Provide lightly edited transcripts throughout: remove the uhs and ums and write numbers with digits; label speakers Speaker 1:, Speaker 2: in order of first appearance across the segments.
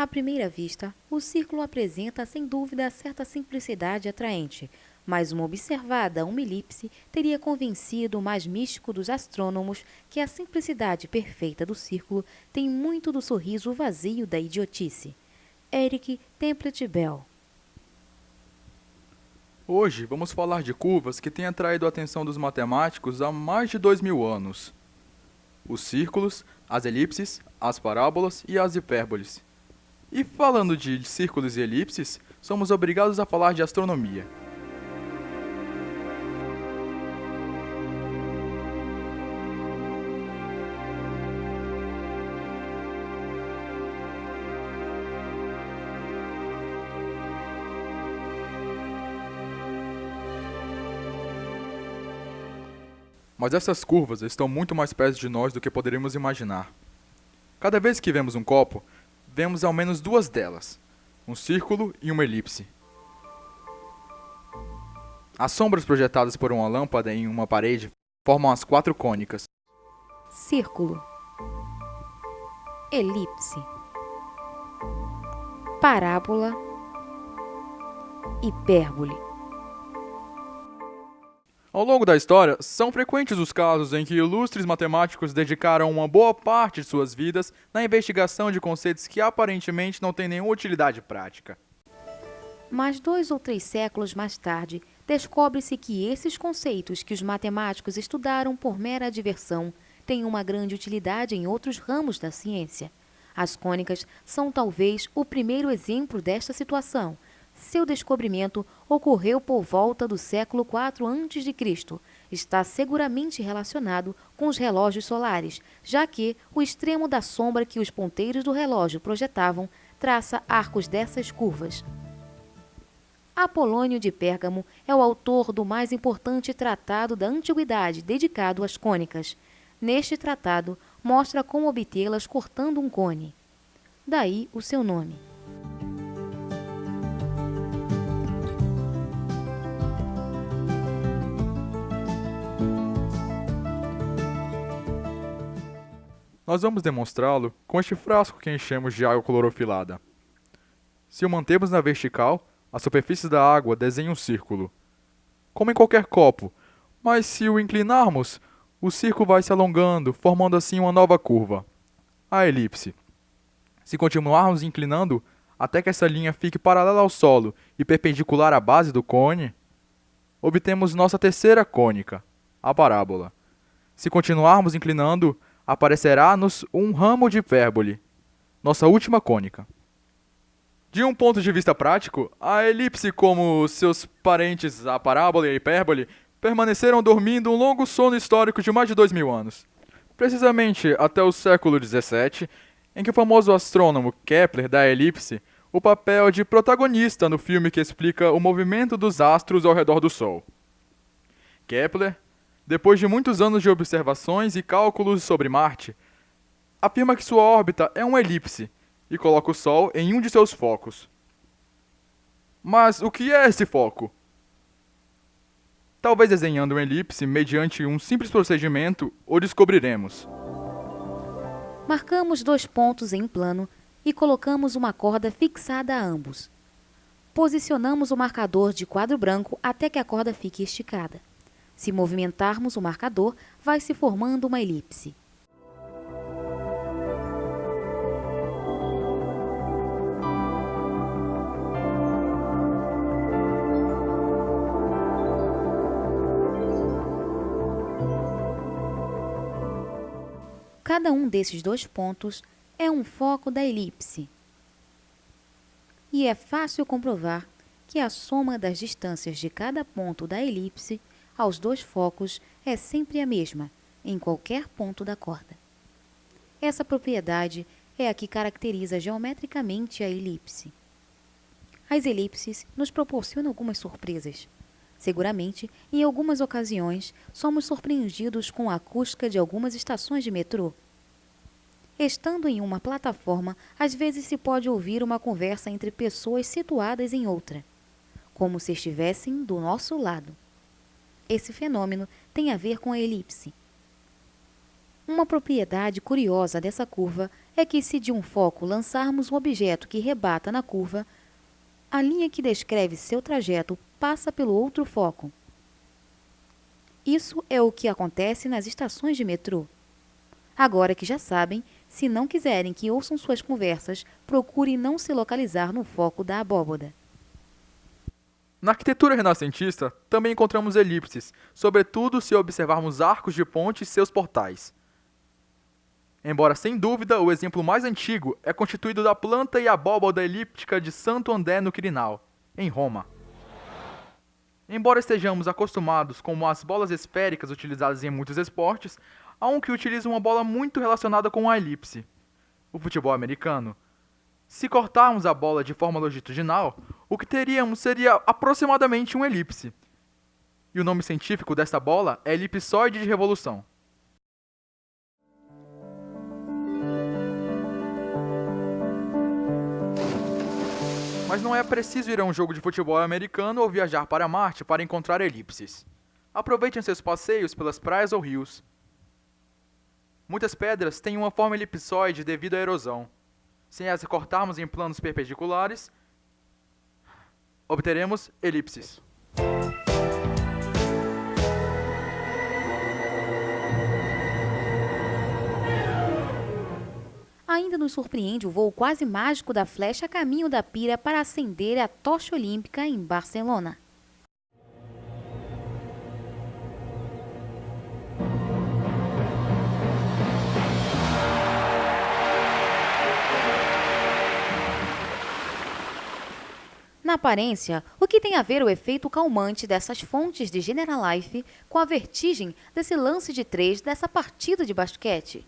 Speaker 1: À primeira vista, o círculo apresenta sem dúvida certa simplicidade atraente, mas uma observada uma elipse teria convencido o mais místico dos astrônomos que a simplicidade perfeita do círculo tem muito do sorriso vazio da idiotice. Eric Templet Bell.
Speaker 2: Hoje vamos falar de curvas que têm atraído a atenção dos matemáticos há mais de 2000 anos. Os círculos, as elipses, as parábolas e as hipérboles. E falando de círculos e elipses, somos obrigados a falar de astronomia. Mas essas curvas estão muito mais perto de nós do que poderíamos imaginar. Cada vez que vemos um copo, vemos ao menos duas delas, um círculo e uma elipse. As sombras projetadas por uma lâmpada em uma parede formam as quatro cônicas.
Speaker 1: Círculo. Elipse. Parábola. Hipérbole.
Speaker 2: Ao longo da história, são frequentes os casos em que ilustres matemáticos dedicaram uma boa parte de suas vidas na investigação de conceitos que aparentemente não têm nenhuma utilidade prática.
Speaker 1: Mas 2 ou 3 séculos mais tarde, descobre-se que esses conceitos que os matemáticos estudaram por mera diversão têm uma grande utilidade em outros ramos da ciência. As cônicas são talvez o primeiro exemplo desta situação. Seu descobrimento ocorreu por volta do século IV a.C. Está seguramente relacionado com os relógios solares, já que o extremo da sombra que os ponteiros do relógio projetavam traça arcos dessas curvas. Apolônio de Pérgamo é o autor do mais importante tratado da antiguidade dedicado às cônicas. Neste tratado, mostra como obtê-las cortando um cone. Daí o seu nome.
Speaker 2: Nós vamos demonstrá-lo com este frasco que enchemos de água clorofilada. Se o mantermos na vertical, a superfície da água desenha um círculo, como em qualquer copo, mas se o inclinarmos, o círculo vai se alongando, formando assim uma nova curva, a elipse. Se continuarmos inclinando, até que essa linha fique paralela ao solo e perpendicular à base do cone, obtemos nossa terceira cônica, a parábola. Se continuarmos inclinando, aparecerá-nos um ramo de hipérbole, nossa última cônica. De um ponto de vista prático, a elipse, como seus parentes, a parábola e a hipérbole, permaneceram dormindo um longo sono histórico de mais de 2000 anos. Precisamente até o século XVII, em que o famoso astrônomo Kepler dá à elipse o papel de protagonista no filme que explica o movimento dos astros ao redor do Sol. Kepler, depois de muitos anos de observações e cálculos sobre Marte, afirma que sua órbita é uma elipse e coloca o Sol em um de seus focos. Mas o que é esse foco? Talvez desenhando uma elipse mediante um simples procedimento o descobriremos.
Speaker 1: Marcamos 2 pontos em plano e colocamos uma corda fixada a ambos. Posicionamos o marcador de quadro branco até que a corda fique esticada. Se movimentarmos o marcador, vai se formando uma elipse. Cada um desses 2 pontos é um foco da elipse. E é fácil comprovar que a soma das distâncias de cada ponto da elipse aos 2 focos é sempre a mesma, em qualquer ponto da corda. Essa propriedade é a que caracteriza geometricamente a elipse. As elipses nos proporcionam algumas surpresas. Seguramente, em algumas ocasiões, somos surpreendidos com a acústica de algumas estações de metrô. Estando em uma plataforma, às vezes se pode ouvir uma conversa entre pessoas situadas em outra, como se estivessem do nosso lado. Esse fenômeno tem a ver com a elipse. Uma propriedade curiosa dessa curva é que se de um foco lançarmos um objeto que rebata na curva, a linha que descreve seu trajeto passa pelo outro foco. Isso é o que acontece nas estações de metrô. Agora que já sabem, se não quiserem que ouçam suas conversas, procurem não se localizar no foco da abóboda.
Speaker 2: Na arquitetura renascentista, também encontramos elipses, sobretudo se observarmos arcos de ponte e seus portais. Embora, sem dúvida, o exemplo mais antigo é constituído da planta e abóboda elíptica de Santo André no Quirinal, em Roma. Embora estejamos acostumados com as bolas esféricas utilizadas em muitos esportes, há um que utiliza uma bola muito relacionada com a elipse, o futebol americano. Se cortarmos a bola de forma longitudinal, o que teríamos seria aproximadamente uma elipse. E o nome científico desta bola é elipsoide de revolução. Mas não é preciso ir a um jogo de futebol americano ou viajar para Marte para encontrar elipses. Aproveitem seus passeios pelas praias ou rios. Muitas pedras têm uma forma elipsoide devido à erosão. Se as cortarmos em planos perpendiculares, obteremos elipses.
Speaker 1: Ainda nos surpreende o voo quase mágico da flecha a caminho da pira para acender a tocha olímpica em Barcelona. Na aparência, o que tem a ver o efeito calmante dessas fontes de Generalife com a vertigem desse lance de 3 dessa partida de basquete?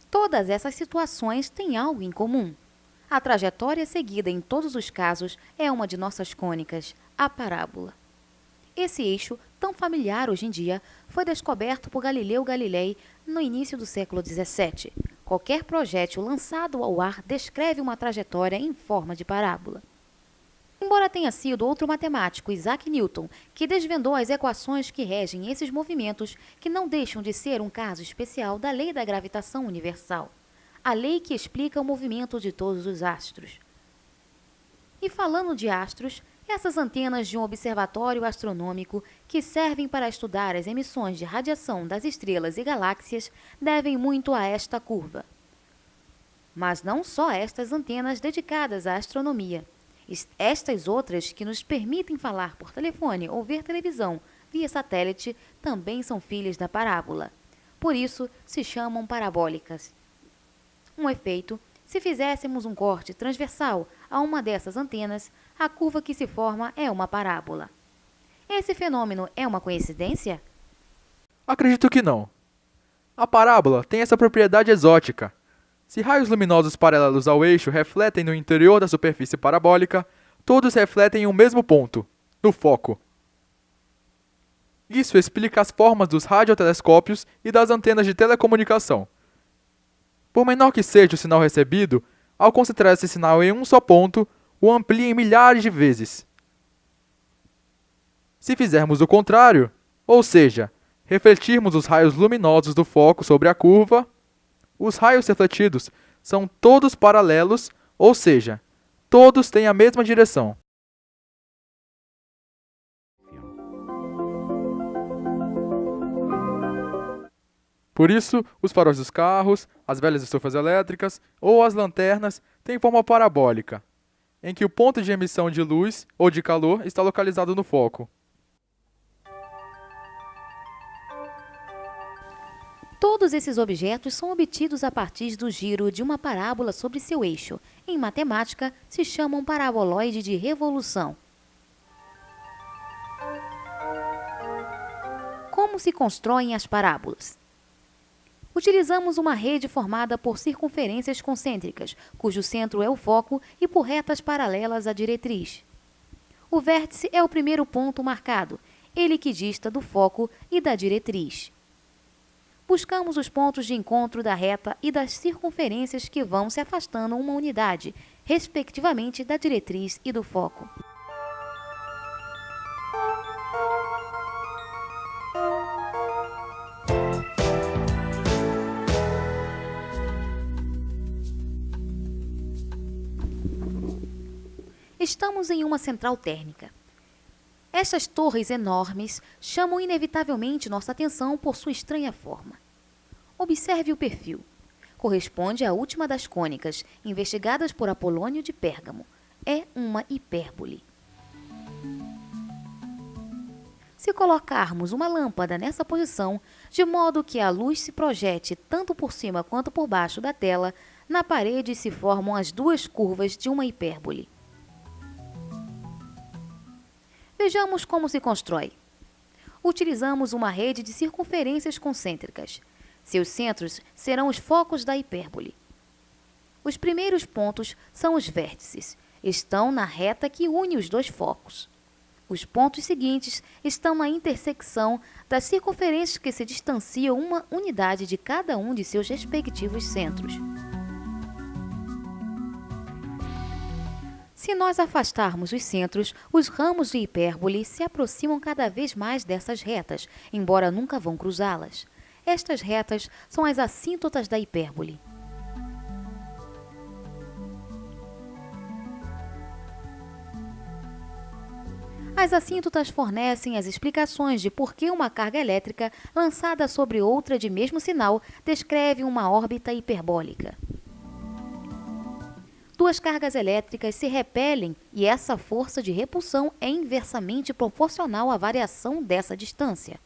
Speaker 1: Todas essas situações têm algo em comum. A trajetória seguida em todos os casos é uma de nossas cônicas, a parábola. Esse eixo, tão familiar hoje em dia, foi descoberto por Galileu Galilei no início do século XVII. Qualquer projétil lançado ao ar descreve uma trajetória em forma de parábola. Embora tenha sido outro matemático, Isaac Newton, que desvendou as equações que regem esses movimentos, que não deixam de ser um caso especial da lei da gravitação universal, a lei que explica o movimento de todos os astros. E falando de astros, essas antenas de um observatório astronômico que servem para estudar as emissões de radiação das estrelas e galáxias devem muito a esta curva. Mas não só estas antenas dedicadas à astronomia. Estas outras que nos permitem falar por telefone ou ver televisão via satélite também são filhas da parábola. Por isso, se chamam parabólicas. Um efeito, se fizéssemos um corte transversal a uma dessas antenas, a curva que se forma é uma parábola. Esse fenômeno é uma coincidência?
Speaker 2: Acredito que não. A parábola tem essa propriedade exótica. Se raios luminosos paralelos ao eixo refletem no interior da superfície parabólica, todos refletem em um mesmo ponto, no foco. Isso explica as formas dos radiotelescópios e das antenas de telecomunicação. Por menor que seja o sinal recebido, ao concentrar esse sinal em um só ponto, o amplia em milhares de vezes. Se fizermos o contrário, ou seja, refletirmos os raios luminosos do foco sobre a curva, os raios refletidos são todos paralelos, ou seja, todos têm a mesma direção. Por isso, os faróis dos carros, as velhas estufas elétricas ou as lanternas têm forma parabólica, em que o ponto de emissão de luz ou de calor está localizado no foco.
Speaker 1: Todos esses objetos são obtidos a partir do giro de uma parábola sobre seu eixo. Em matemática, se chamam paraboloide de revolução. Como se constroem as parábolas? Utilizamos uma rede formada por circunferências concêntricas, cujo centro é o foco, e por retas paralelas à diretriz. O vértice é o primeiro ponto marcado, ele que dista do foco e da diretriz. Buscamos os pontos de encontro da reta e das circunferências que vão se afastando uma unidade, respectivamente da diretriz e do foco. Estamos em uma central térmica. Estas torres enormes chamam inevitavelmente nossa atenção por sua estranha forma. Observe o perfil. Corresponde à última das cônicas, investigadas por Apolônio de Pérgamo. É uma hipérbole. Se colocarmos uma lâmpada nessa posição, de modo que a luz se projete tanto por cima quanto por baixo da tela, na parede se formam as duas curvas de uma hipérbole. Vejamos como se constrói. Utilizamos uma rede de circunferências concêntricas. Seus centros serão os focos da hipérbole. Os primeiros pontos são os vértices. Estão na reta que une os dois focos. Os pontos seguintes estão na intersecção das circunferências que se distanciam uma unidade de cada um de seus respectivos centros. Se nós afastarmos os centros, os ramos de hipérbole se aproximam cada vez mais dessas retas, embora nunca vão cruzá-las. Estas retas são as assíntotas da hipérbole. As assíntotas fornecem as explicações de por que uma carga elétrica lançada sobre outra de mesmo sinal descreve uma órbita hiperbólica. Duas cargas elétricas se repelem e essa força de repulsão é inversamente proporcional à variação dessa distância.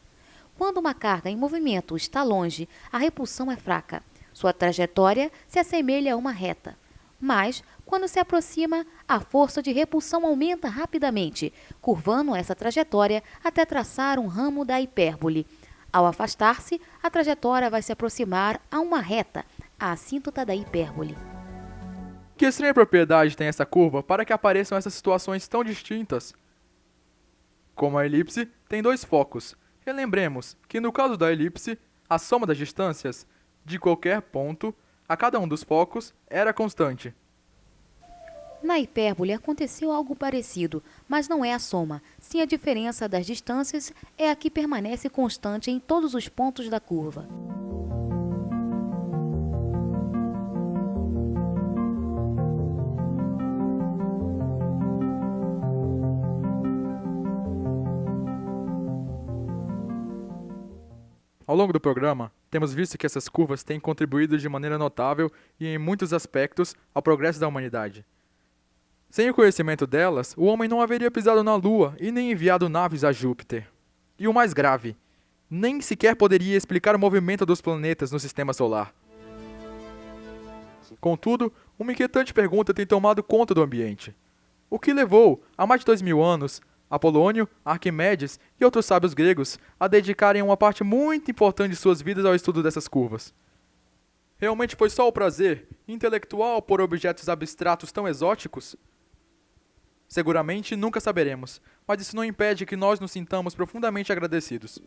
Speaker 1: Quando uma carga em movimento está longe, a repulsão é fraca. Sua trajetória se assemelha a uma reta. Mas, quando se aproxima, a força de repulsão aumenta rapidamente, curvando essa trajetória até traçar um ramo da hipérbole. Ao afastar-se, a trajetória vai se aproximar a uma reta, a assíntota da hipérbole.
Speaker 2: Que estranha propriedade tem essa curva para que apareçam essas situações tão distintas? Como a elipse tem dois focos, relembremos que no caso da elipse, a soma das distâncias de qualquer ponto a cada um dos focos era constante.
Speaker 1: Na hipérbole aconteceu algo parecido, mas não é a soma, sim a diferença das distâncias é a que permanece constante em todos os pontos da curva.
Speaker 2: Ao longo do programa, temos visto que essas curvas têm contribuído de maneira notável e em muitos aspectos ao progresso da humanidade. Sem o conhecimento delas, o homem não haveria pisado na Lua e nem enviado naves a Júpiter. E o mais grave, nem sequer poderia explicar o movimento dos planetas no sistema solar. Contudo, uma inquietante pergunta tem tomado conta do ambiente. O que levou, há mais de 2000 anos, Apolônio, Arquimedes e outros sábios gregos a dedicarem uma parte muito importante de suas vidas ao estudo dessas curvas? Realmente foi só o prazer intelectual por objetos abstratos tão exóticos? Seguramente nunca saberemos, mas isso não impede que nós nos sintamos profundamente agradecidos.